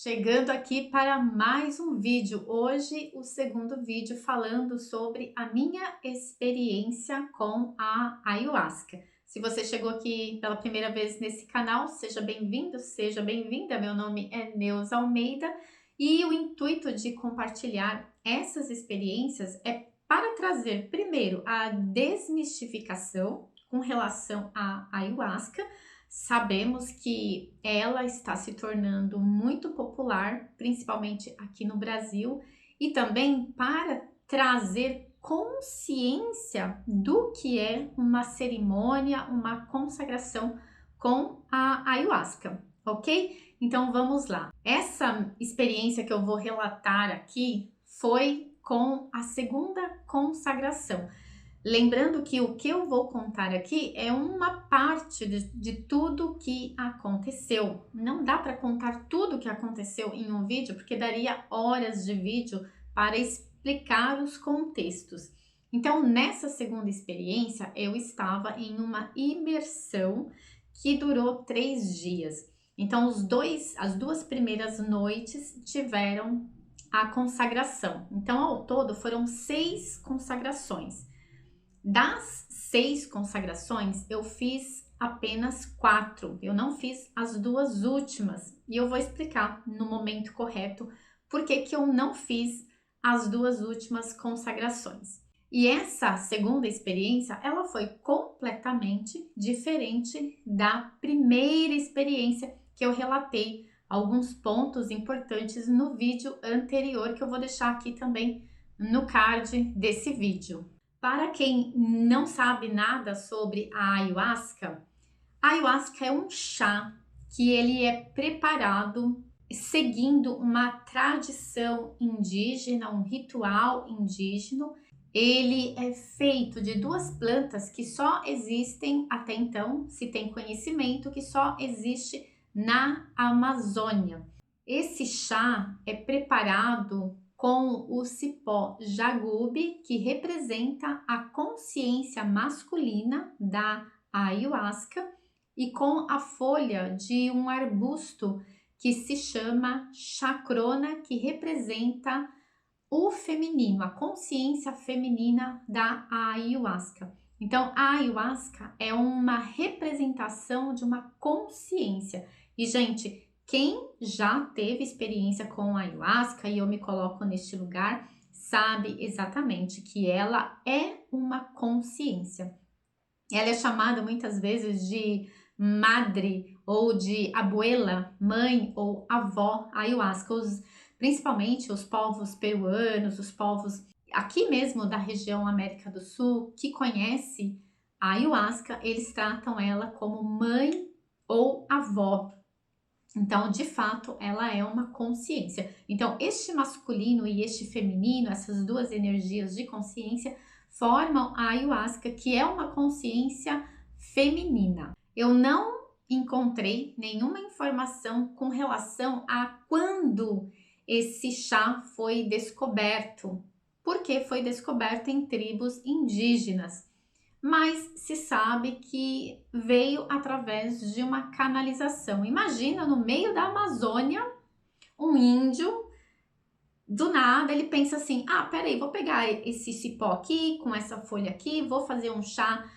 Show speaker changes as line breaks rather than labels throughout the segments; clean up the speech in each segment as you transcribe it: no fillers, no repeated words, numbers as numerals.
Chegando aqui para mais um vídeo. Hoje, o segundo vídeo falando sobre a minha experiência com a ayahuasca. Se você chegou aqui pela primeira vez nesse canal, seja bem-vindo, seja bem-vinda. Meu nome é Neuza Almeida e o intuito de compartilhar essas experiências é para trazer, primeiro, a desmistificação com relação à ayahuasca. Sabemos que ela está se tornando muito popular, principalmente aqui no Brasil, e também para trazer consciência do que é uma cerimônia, uma consagração com a ayahuasca, ok? Então vamos lá. Essa experiência que eu vou relatar aqui foi com a segunda consagração. Lembrando que o que eu vou contar aqui é uma parte de tudo que aconteceu. Não dá para contar tudo que aconteceu em um vídeo, porque daria horas de vídeo para explicar os contextos. Então, nessa segunda experiência, eu estava em uma imersão que durou 3 dias. Então, as duas primeiras noites tiveram a consagração. Então, ao todo, foram 6 consagrações. Das 6 consagrações, eu fiz apenas 4. Eu não fiz as 2 últimas. E eu vou explicar no momento correto por que eu não fiz as 2 últimas consagrações. E essa segunda experiência, ela foi completamente diferente da primeira experiência que eu relatei alguns pontos importantes no vídeo anterior, que eu vou deixar aqui também no card desse vídeo. Para quem não sabe nada sobre a ayahuasca é um chá que ele é preparado seguindo uma tradição indígena, um ritual indígena. Ele é feito de 2 plantas que só existem até então, se tem conhecimento, que só existe na Amazônia. Esse chá é preparado com o cipó jagube, que representa a consciência masculina da ayahuasca, e com a folha de um arbusto que se chama chacrona, que representa o feminino, a consciência feminina da ayahuasca. Então, a ayahuasca é uma representação de uma consciência. E, gente, quem já teve experiência com a ayahuasca, e eu me coloco neste lugar, sabe exatamente que ela é uma consciência. Ela é chamada muitas vezes de madre ou de abuela, mãe ou avó ayahuasca. Principalmente os povos peruanos, os povos aqui mesmo da região América do Sul, que conhece a ayahuasca, eles tratam ela como mãe ou avó. Então, de fato, ela é uma consciência. Então, este masculino e este feminino, essas 2 energias de consciência, formam a ayahuasca, que é uma consciência feminina. Eu não encontrei nenhuma informação com relação a quando esse chá foi descoberto, porque foi descoberto em tribos indígenas. Mas se sabe que veio através de uma canalização. Imagina, no meio da Amazônia, um índio, do nada, ele pensa assim, peraí, vou pegar esse cipó aqui, com essa folha aqui, vou fazer um chá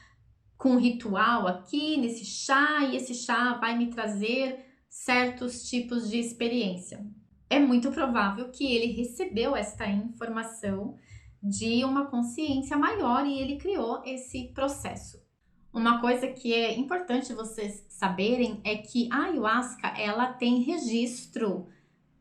com um ritual aqui, nesse chá, e esse chá vai me trazer certos tipos de experiência. É muito provável que ele recebeu esta informação de uma consciência maior e ele criou esse processo. Uma coisa que é importante vocês saberem é que a ayahuasca, ela tem registro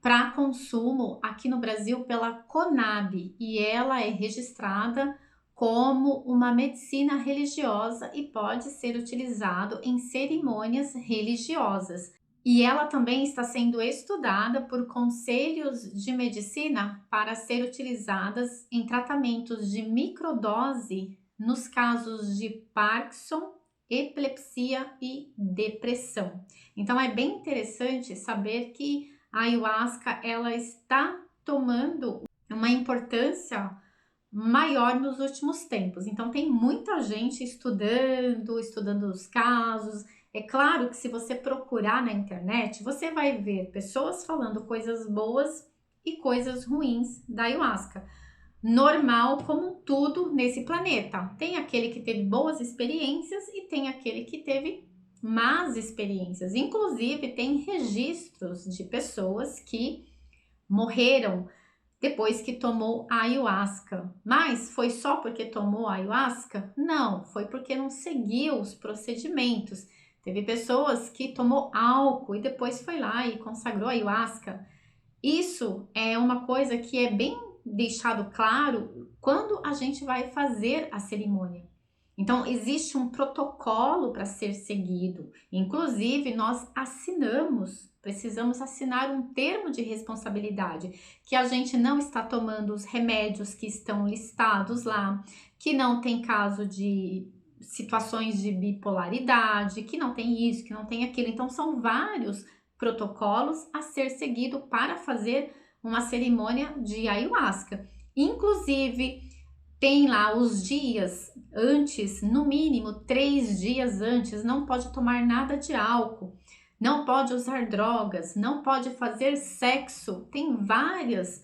para consumo aqui no Brasil pela Conab, e ela é registrada como uma medicina religiosa e pode ser utilizado em cerimônias religiosas. E ela também está sendo estudada por conselhos de medicina para ser utilizadas em tratamentos de microdose nos casos de Parkinson, epilepsia e depressão. Então é bem interessante saber que a ayahuasca ela está tomando uma importância maior nos últimos tempos. Então tem muita gente estudando os casos, É claro que se você procurar na internet, você vai ver pessoas falando coisas boas e coisas ruins da ayahuasca. Normal como tudo nesse planeta. Tem aquele que teve boas experiências e tem aquele que teve más experiências. Inclusive, tem registros de pessoas que morreram depois que tomou a ayahuasca. Mas foi só porque tomou a ayahuasca? Não, foi porque não seguiu os procedimentos. Teve pessoas que tomou álcool e depois foi lá e consagrou a ayahuasca. Isso é uma coisa que é bem deixado claro quando a gente vai fazer a cerimônia. Então, existe um protocolo para ser seguido. Inclusive, nós precisamos assinar um termo de responsabilidade, que a gente não está tomando os remédios que estão listados lá, que não tem caso de situações de bipolaridade, que não tem isso, que não tem aquilo. Então, são vários protocolos a ser seguido para fazer uma cerimônia de ayahuasca. Inclusive, tem lá os dias antes, no mínimo 3 dias antes, não pode tomar nada de álcool, não pode usar drogas, não pode fazer sexo. Tem vários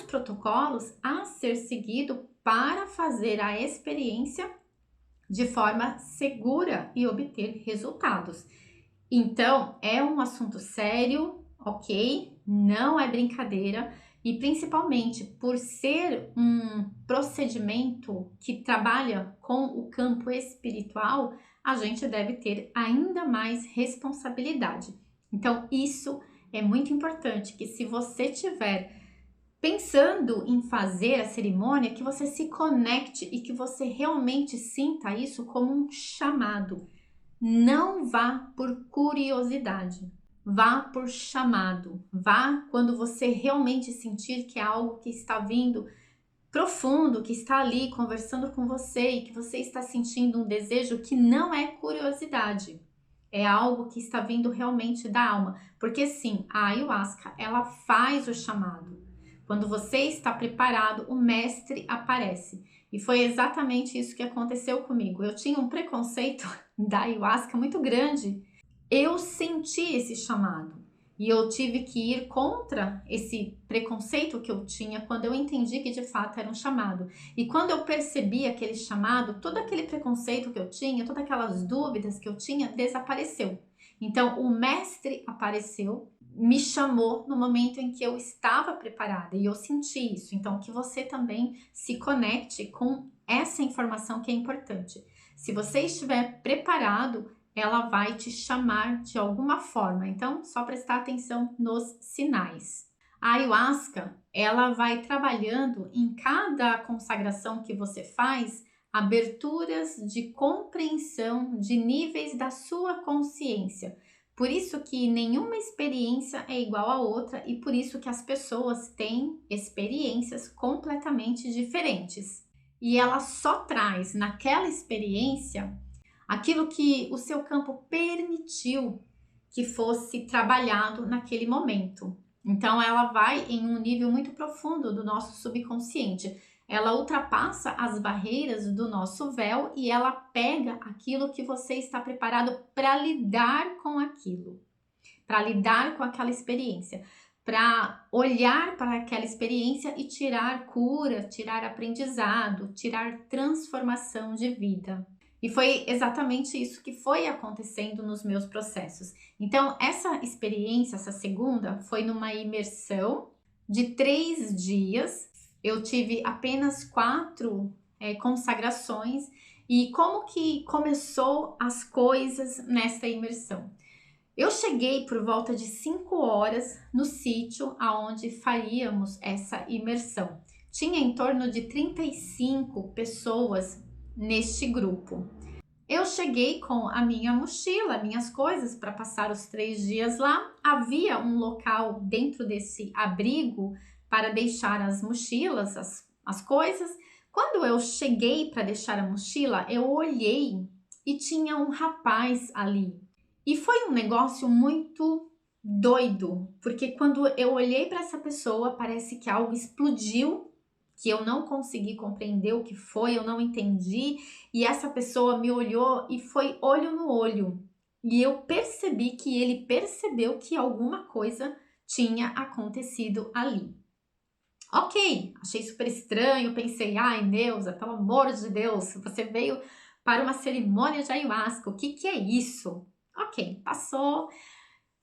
protocolos a ser seguido para fazer a experiência de forma segura e obter resultados. Então, é um assunto sério, ok? Não é brincadeira. E principalmente por ser um procedimento que trabalha com o campo espiritual, a gente deve ter ainda mais responsabilidade. Então, isso é muito importante, que se você estiver pensando em fazer a cerimônia, que você se conecte e que você realmente sinta isso como um chamado. Não vá por curiosidade. Vá por chamado, vá quando você realmente sentir que é algo que está vindo profundo, que está ali conversando com você e que você está sentindo um desejo que não é curiosidade, é algo que está vindo realmente da alma, porque sim, a ayahuasca, ela faz o chamado. Quando você está preparado, o mestre aparece. E foi exatamente isso que aconteceu comigo. Eu tinha um preconceito da ayahuasca muito grande. Eu senti esse chamado e eu tive que ir contra esse preconceito que eu tinha quando eu entendi que de fato era um chamado. E quando eu percebi aquele chamado, todo aquele preconceito que eu tinha, todas aquelas dúvidas que eu tinha, desapareceu. Então o mestre apareceu, me chamou no momento em que eu estava preparada e eu senti isso. Então que você também se conecte com essa informação que é importante. Se você estiver preparado, ela vai te chamar de alguma forma. Então, só prestar atenção nos sinais. A ayahuasca, ela vai trabalhando em cada consagração que você faz, aberturas de compreensão de níveis da sua consciência. Por isso que nenhuma experiência é igual a outra e por isso que as pessoas têm experiências completamente diferentes. E ela só traz naquela experiência aquilo que o seu campo permitiu que fosse trabalhado naquele momento. Então, ela vai em um nível muito profundo do nosso subconsciente. Ela ultrapassa as barreiras do nosso véu e ela pega aquilo que você está preparado para lidar com aquilo, para lidar com aquela experiência, para olhar para aquela experiência e tirar cura, tirar aprendizado, tirar transformação de vida. E foi exatamente isso que foi acontecendo nos meus processos. Então, essa experiência, essa segunda, foi numa imersão de 3 dias. Eu tive apenas 4 consagrações. E como que começou as coisas nessa imersão? Eu cheguei por volta de 5 horas no sítio aonde faríamos essa imersão. Tinha em torno de 35 pessoas neste grupo. Eu cheguei com a minha mochila, minhas coisas para passar os 3 dias lá. Havia um local dentro desse abrigo para deixar as mochilas, as coisas. Quando eu cheguei para deixar a mochila, eu olhei e tinha um rapaz ali. E foi um negócio muito doido, porque quando eu olhei para essa pessoa, parece que algo explodiu, que eu não consegui compreender o que foi, eu não entendi, e essa pessoa me olhou e foi olho no olho. e eu percebi que ele percebeu que alguma coisa tinha acontecido ali. Ok, achei super estranho, pensei, ai Neuza, pelo amor de Deus, você veio para uma cerimônia de ayahuasca, o que que é isso? Ok, passou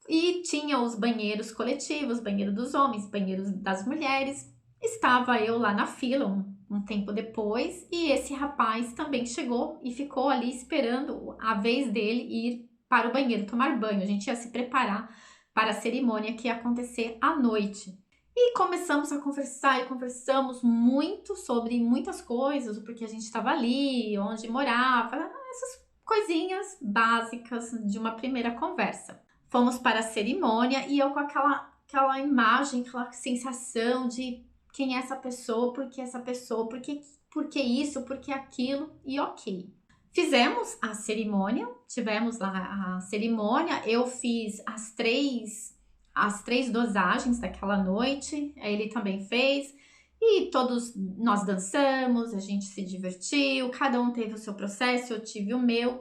e tinha os banheiros coletivos, banheiro dos homens, banheiros das mulheres. Estava eu lá na fila um tempo depois e esse rapaz também chegou e ficou ali esperando a vez dele ir para o banheiro tomar banho. A gente ia se preparar para a cerimônia que ia acontecer à noite. E começamos a conversar e conversamos muito sobre muitas coisas, o porquê a gente estava ali, onde morava, essas coisinhas básicas de uma primeira conversa. Fomos para a cerimônia e eu com aquela imagem, aquela sensação de quem é essa pessoa, por que essa pessoa, por que isso, por que aquilo, e ok. Fizemos a cerimônia, tivemos lá a cerimônia, eu fiz as três dosagens daquela noite, ele também fez, e todos nós dançamos, a gente se divertiu, cada um teve o seu processo, eu tive o meu.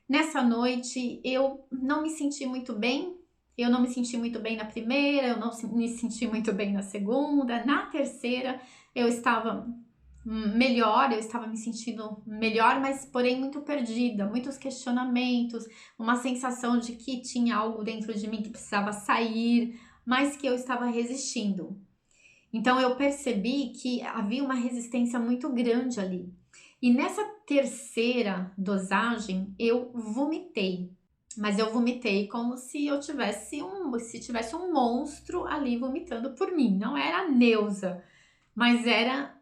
Nessa noite eu não me senti muito bem, eu não me senti muito bem na primeira, eu não me senti muito bem na segunda, na terceira eu estava melhor, eu estava me sentindo melhor, mas porém muito perdida, muitos questionamentos, uma sensação de que tinha algo dentro de mim que precisava sair, mas que eu estava resistindo. Então eu percebi que havia uma resistência muito grande ali. E nessa terceira dosagem eu vomitei, mas eu vomitei como se eu tivesse tivesse um monstro ali vomitando por mim. Não era a Neuza, mas era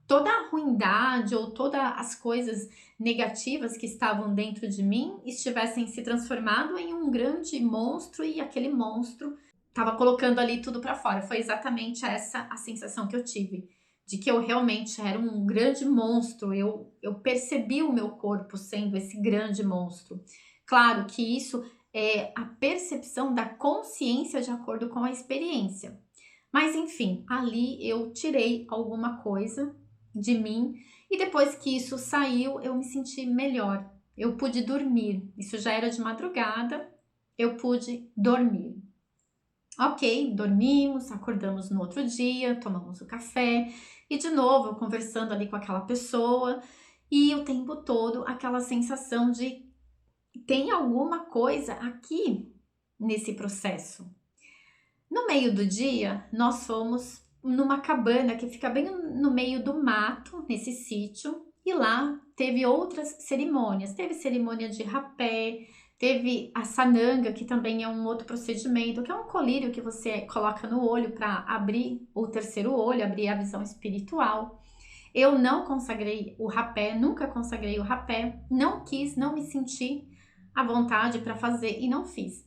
toda a ruindade ou todas as coisas negativas que estavam dentro de mim estivessem se transformado em um grande monstro e aquele monstro estava colocando ali tudo para fora. Foi exatamente essa a sensação que eu tive, de que eu realmente era um grande monstro. Eu percebi o meu corpo sendo esse grande monstro. Claro que isso é a percepção da consciência de acordo com a experiência. Mas enfim, ali eu tirei alguma coisa de mim e depois que isso saiu, eu me senti melhor. Eu pude dormir. Isso já era de madrugada, eu pude dormir. Ok, dormimos, acordamos no outro dia, tomamos o café e de novo eu conversando ali com aquela pessoa e o tempo todo aquela sensação de tem alguma coisa aqui nesse processo. No meio do dia, nós fomos numa cabana que fica bem no meio do mato, nesse sítio, e lá teve outras cerimônias. Teve cerimônia de rapé, teve a sananga, que também é um outro procedimento, que é um colírio que você coloca no olho para abrir o terceiro olho, abrir a visão espiritual. Eu não consagrei o rapé, nunca consagrei o rapé, não quis, não me senti à vontade para fazer e não fiz.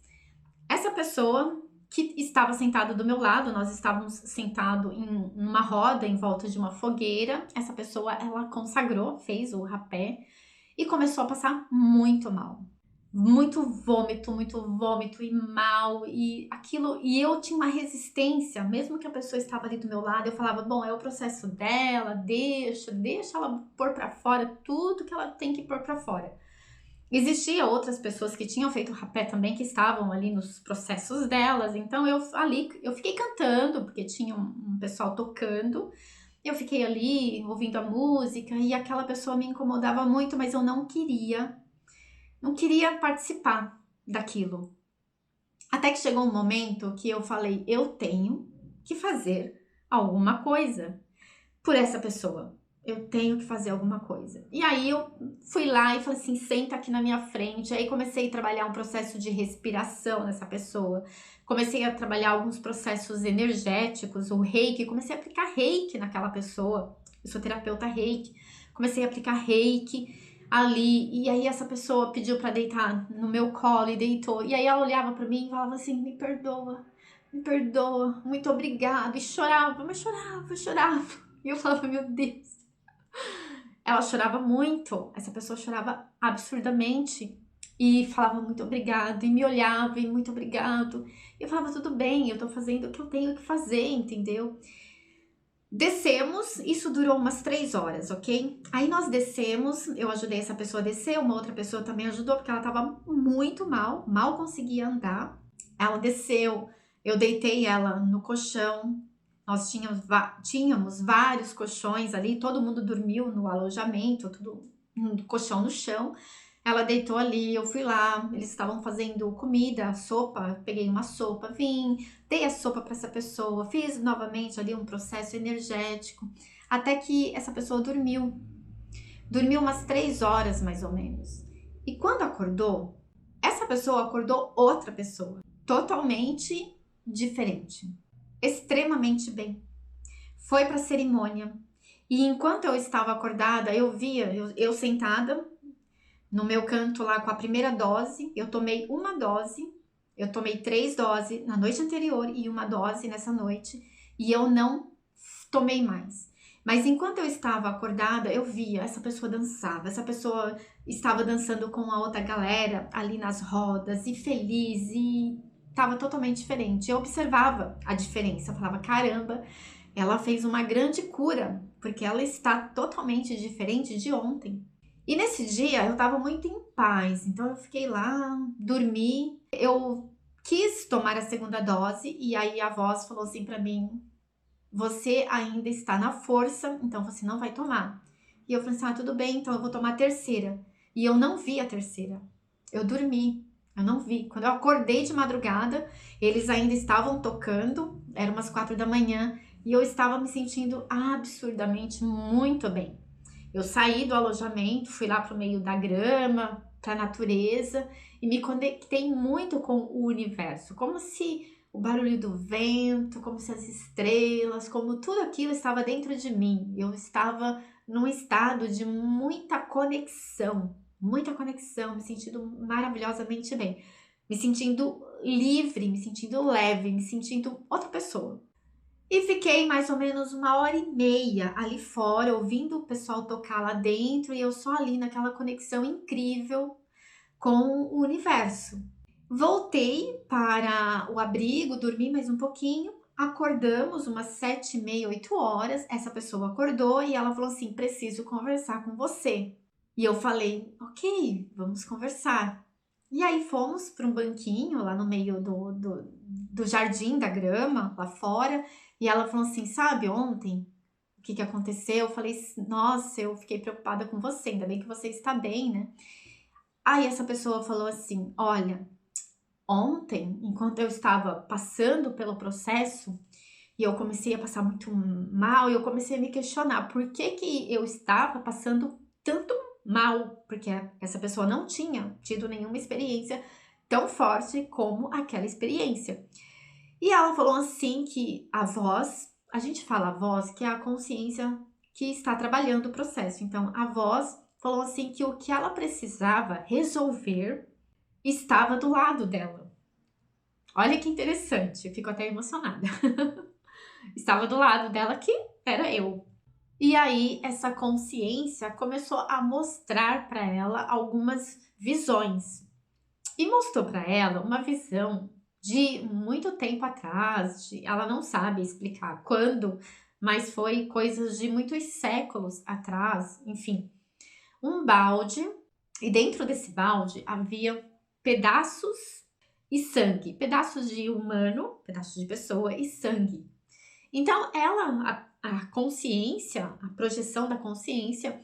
Essa pessoa que estava sentada do meu lado, nós estávamos sentados em uma roda em volta de uma fogueira. Essa pessoa, ela consagrou, fez o rapé e começou a passar muito mal. Muito vômito e mal e aquilo, e eu tinha uma resistência, mesmo que a pessoa estava ali do meu lado, eu falava, bom, é o processo dela, deixa ela pôr pra fora tudo que ela tem que pôr pra fora. Existia outras pessoas que tinham feito rapé também, que estavam ali nos processos delas, então eu fiquei cantando, porque tinha um pessoal tocando, eu fiquei ali ouvindo a música e aquela pessoa me incomodava muito, mas eu não queria participar daquilo. Até que chegou um momento que eu falei, eu tenho que fazer alguma coisa por essa pessoa. Eu tenho que fazer alguma coisa. E aí eu fui lá e falei assim, senta aqui na minha frente. Aí comecei a trabalhar um processo de respiração nessa pessoa. Comecei a trabalhar alguns processos energéticos, o reiki. Comecei a aplicar reiki naquela pessoa. Eu sou terapeuta reiki. Comecei a aplicar reiki ali. E aí essa pessoa pediu para deitar no meu colo e deitou. E aí ela olhava para mim e falava assim, me perdoa, muito obrigada. E chorava, mas chorava. E eu falava, meu Deus. Ela chorava muito, essa pessoa chorava absurdamente e falava muito obrigado e me olhava e muito obrigado. E eu falava, tudo bem, eu tô fazendo o que eu tenho que fazer, entendeu? Descemos, isso durou umas 3 horas, ok? Aí nós descemos, eu ajudei essa pessoa a descer, uma outra pessoa também ajudou, porque ela estava muito mal, mal conseguia andar. Ela desceu, eu deitei ela no colchão, nós tínhamos vários colchões ali, todo mundo dormiu no alojamento, tudo no colchão no chão. Ela deitou ali, eu fui lá, eles estavam fazendo comida, sopa, peguei uma sopa, vim, dei a sopa para essa pessoa, fiz novamente ali um processo energético, até que essa pessoa dormiu. Dormiu umas 3 horas mais ou menos. E quando acordou, essa pessoa acordou outra pessoa, totalmente diferente, extremamente bem. Foi para a cerimônia. E enquanto eu estava acordada, eu via, eu sentada no meu canto lá com a primeira dose, eu tomei uma dose, eu tomei 3 doses na noite anterior e uma dose nessa noite, e eu não tomei mais. Mas enquanto eu estava acordada, eu via essa pessoa dançava, essa pessoa estava dançando com a outra galera ali nas rodas e feliz e estava totalmente diferente. Eu observava a diferença, eu falava, caramba, ela fez uma grande cura, porque ela está totalmente diferente de ontem. E nesse dia eu estava muito em paz, então eu fiquei lá, dormi. Eu quis tomar a segunda dose e aí a voz falou assim para mim: "Você ainda está na força, então você não vai tomar". E eu falei assim: "Ah, tudo bem, então eu vou tomar a terceira". E eu não vi a terceira. Eu dormi, eu não vi. Quando eu acordei de madrugada, eles ainda estavam tocando, eram umas 4 da manhã, e eu estava me sentindo absurdamente muito bem. Eu saí do alojamento, fui lá para o meio da grama, para a natureza e me conectei muito com o universo, como se o barulho do vento, como se as estrelas, como tudo aquilo estava dentro de mim. Eu estava num estado de muita conexão, me sentindo maravilhosamente bem, me sentindo livre, me sentindo leve, me sentindo outra pessoa. E fiquei mais ou menos 1 hora e meia ali fora, ouvindo o pessoal tocar lá dentro e eu só ali naquela conexão incrível com o universo. Voltei para o abrigo, dormi mais um pouquinho, acordamos umas 7h30, 8 horas. Essa pessoa acordou e ela falou assim: preciso conversar com você. E eu falei: ok, vamos conversar. E aí fomos para um banquinho lá no meio do jardim da grama, lá fora. E ela falou assim: sabe, ontem o que aconteceu? Eu falei: nossa, eu fiquei preocupada com você, ainda bem que você está bem, né? Aí essa pessoa falou assim: olha, ontem, enquanto eu estava passando pelo processo, e eu comecei a passar muito mal, e eu comecei a me questionar por que que eu estava passando tanto mal, porque essa pessoa não tinha tido nenhuma experiência tão forte como aquela experiência. E ela falou assim que a voz, a gente fala a voz, que é a consciência que está trabalhando o processo. Então, a voz falou assim que o que ela precisava resolver estava do lado dela. Olha que interessante, eu fico até emocionada. Estava do lado dela, que era eu. E aí, essa consciência começou a mostrar para ela algumas visões. E mostrou para ela uma visão de muito tempo atrás, ela não sabe explicar quando, mas foi coisas de muitos séculos atrás, enfim. Um balde, e dentro desse balde havia pedaços e sangue, pedaços de humano, pedaços de pessoa e sangue. Então, a consciência, a projeção da consciência,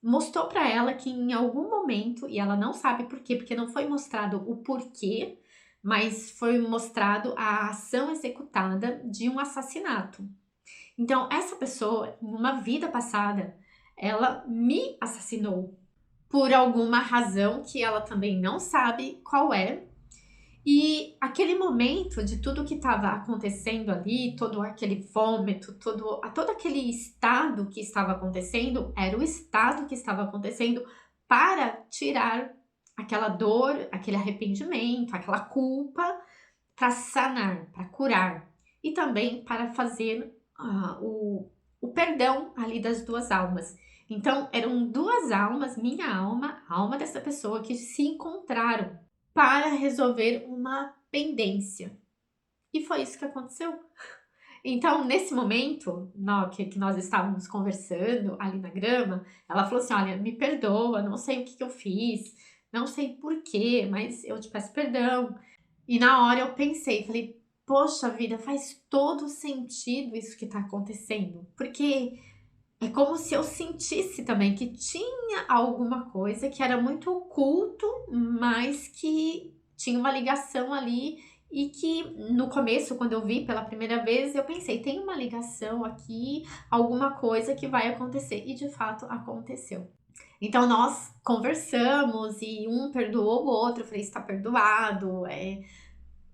mostrou para ela que em algum momento, e ela não sabe por quê, porque não foi mostrado o porquê, mas foi mostrado a ação executada de um assassinato. Então, essa pessoa, em uma vida passada, ela me assassinou por alguma razão que ela também não sabe qual é, e aquele momento de tudo que estava acontecendo ali, todo aquele vômito, todo aquele estado que estava acontecendo, era o estado que estava acontecendo para tirar aquela dor, aquele arrependimento, aquela culpa, para sanar, para curar. E também para fazer o perdão ali das duas almas. Então, eram duas almas, minha alma, a alma dessa pessoa, que se encontraram para resolver uma pendência. E foi isso que aconteceu. Então, nesse momento, que nós estávamos conversando ali na grama, ela falou assim: "Olha, me perdoa, não sei o que que eu fiz, não sei por quê, mas eu te peço perdão". E na hora eu pensei, falei: "Poxa vida, faz todo sentido isso que tá acontecendo", porque é como se eu sentisse também que tinha alguma coisa que era muito oculto, mas que tinha uma ligação ali e que no começo, quando eu vi pela primeira vez, eu pensei: "Tem uma ligação aqui, alguma coisa que vai acontecer", e de fato aconteceu. Então nós conversamos e um perdoou o outro, eu falei: "Está perdoado,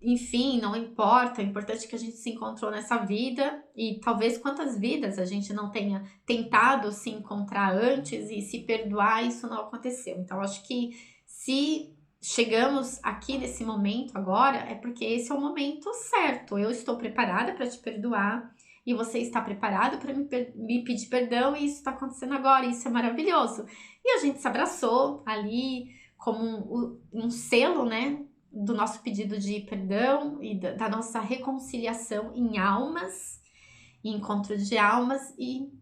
enfim, não importa, o importante é que a gente se encontrou nessa vida e talvez quantas vidas a gente não tenha tentado se encontrar antes e se perdoar, isso não aconteceu". Então, acho que se chegamos aqui nesse momento agora, é porque esse é o momento certo. Eu estou preparada para te perdoar e você está preparado para me pedir perdão, e isso está acontecendo agora, e isso é maravilhoso. E a gente se abraçou ali como um selo, né? Do nosso pedido de perdão e da nossa reconciliação em almas, em encontro de almas, e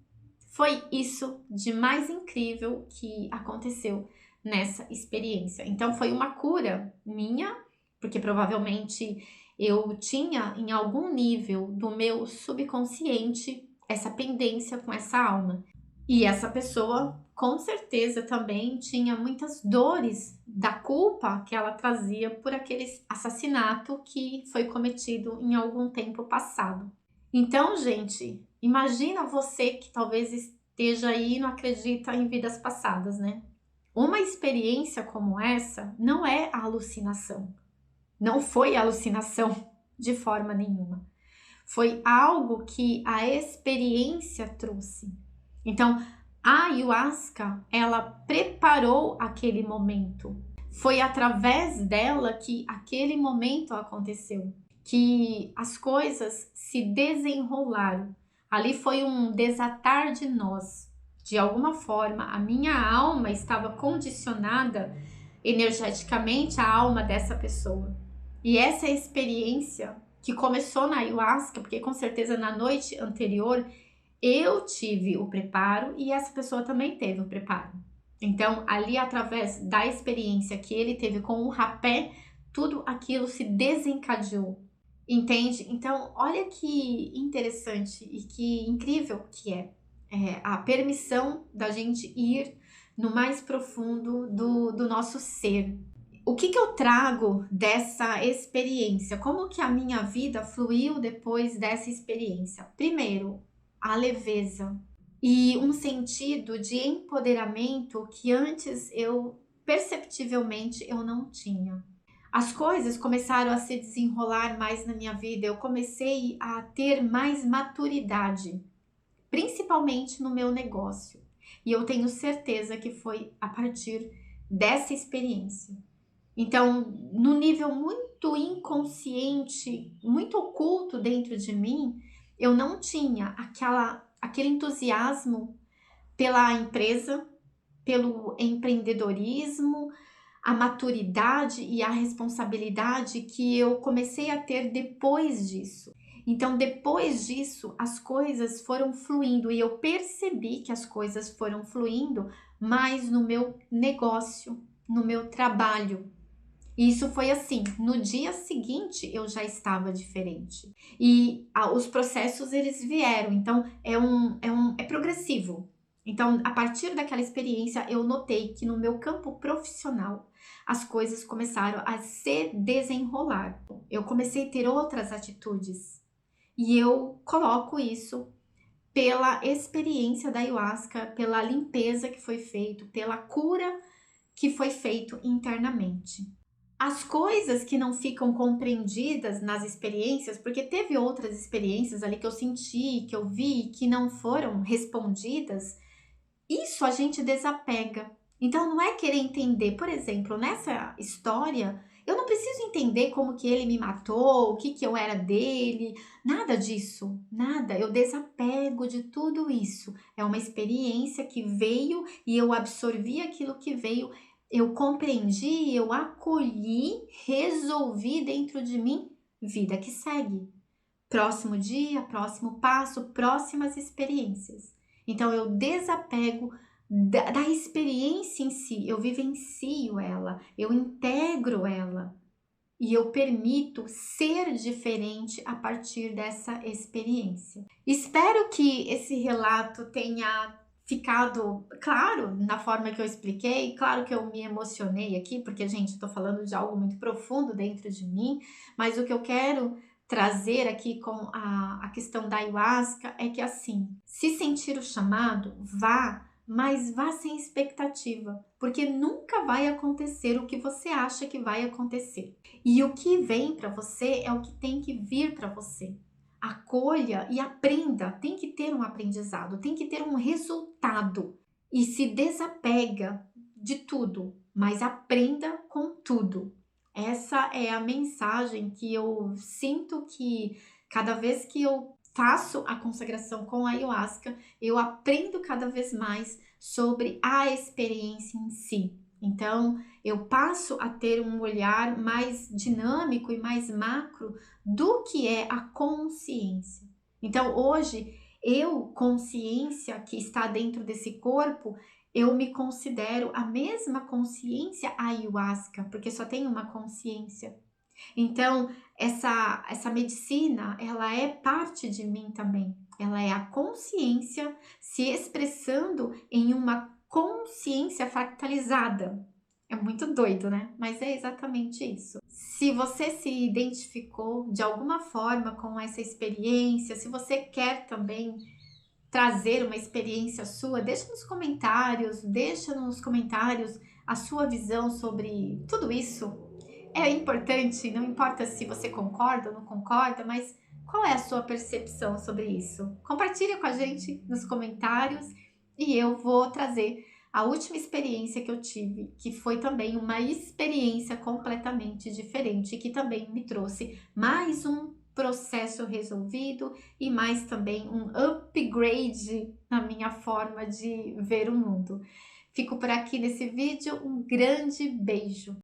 foi isso de mais incrível que aconteceu nessa experiência. Então foi uma cura minha, porque provavelmente eu tinha em algum nível do meu subconsciente essa pendência com essa alma. E essa pessoa, com certeza, também tinha muitas dores da culpa que ela trazia por aquele assassinato que foi cometido em algum tempo passado. Então, gente, imagina você que talvez esteja aí e não acredita em vidas passadas, né? Uma experiência como essa não é alucinação. Não foi alucinação de forma nenhuma. Foi algo que a experiência trouxe. Então, a ayahuasca, ela preparou aquele momento. Foi através dela que aquele momento aconteceu, que as coisas se desenrolaram. Ali foi um desatar de nós. De alguma forma, a minha alma estava condicionada energeticamente à alma dessa pessoa. E essa experiência que começou na ayahuasca, porque com certeza na noite anterior eu tive o preparo e essa pessoa também teve o preparo. Então, ali através da experiência que ele teve com o rapé, tudo aquilo se desencadeou. Entende? Então, olha que interessante e que incrível que é a permissão da gente ir no mais profundo do nosso ser. O que eu trago dessa experiência? Como que a minha vida fluiu depois dessa experiência? Primeiro, a leveza e um sentido de empoderamento que antes eu perceptivelmente eu não tinha. As coisas começaram a se desenrolar mais na minha vida, eu comecei a ter mais maturidade, principalmente no meu negócio. E eu tenho certeza que foi a partir dessa experiência. Então, no nível muito inconsciente, muito oculto dentro de mim, eu não tinha aquele entusiasmo pela empresa, pelo empreendedorismo, a maturidade e a responsabilidade que eu comecei a ter depois disso. Então, depois disso, as coisas foram fluindo e eu percebi que as coisas foram fluindo mais no meu negócio, no meu trabalho. E isso foi assim, no dia seguinte eu já estava diferente. E os processos eles vieram, então é progressivo. Então, a partir daquela experiência, eu notei que no meu campo profissional as coisas começaram a se desenrolar. Eu comecei a ter outras atitudes. E eu coloco isso pela experiência da ayahuasca, pela limpeza que foi feito, pela cura que foi feito internamente. As coisas que não ficam compreendidas nas experiências, porque teve outras experiências ali que eu senti, que eu vi, que não foram respondidas, isso a gente desapega. Então não é querer entender, por exemplo, nessa história, eu não preciso entender como que ele me matou, o que que eu era dele, nada disso, nada. Eu desapego de tudo isso. É uma experiência que veio e eu absorvi aquilo que veio, eu compreendi, eu acolhi, resolvi dentro de mim, vida que segue. próximo dia, próximo passo, próximas experiências. Então eu desapego da experiência em si, eu vivencio ela, eu integro ela e eu permito ser diferente a partir dessa experiência. Espero que esse relato tenha ficado claro na forma que eu expliquei. Claro que eu me emocionei aqui, porque, gente, eu tô falando de algo muito profundo dentro de mim, mas o que eu quero trazer aqui com a questão da ayahuasca é que, assim, se sentir o chamado, vá, mas vá sem expectativa, porque nunca vai acontecer o que você acha que vai acontecer. E o que vem para você é o que tem que vir para você. Acolha e aprenda, tem que ter um aprendizado, tem que ter um resultado. E se desapega de tudo, mas aprenda com tudo. Essa é a mensagem que eu sinto que cada vez que eu faço a consagração com a ayahuasca, eu aprendo cada vez mais sobre a experiência em si. Então, eu passo a ter um olhar mais dinâmico e mais macro do que é a consciência. Então, hoje, eu, consciência que está dentro desse corpo, eu me considero a mesma consciência ayahuasca, porque só tem uma consciência. Então, essa medicina, ela é parte de mim também. Ela é a consciência se expressando em uma consciência fractalizada. É muito doido, né? Mas é exatamente isso. Se você se identificou de alguma forma com essa experiência, se você quer também trazer uma experiência sua, deixa nos comentários a sua visão sobre tudo isso. É importante, não importa se você concorda ou não concorda, mas qual é a sua percepção sobre isso? Compartilha com a gente nos comentários e eu vou trazer a última experiência que eu tive, que foi também uma experiência completamente diferente, que também me trouxe mais um processo resolvido e mais também um upgrade na minha forma de ver o mundo. Fico por aqui nesse vídeo, um grande beijo!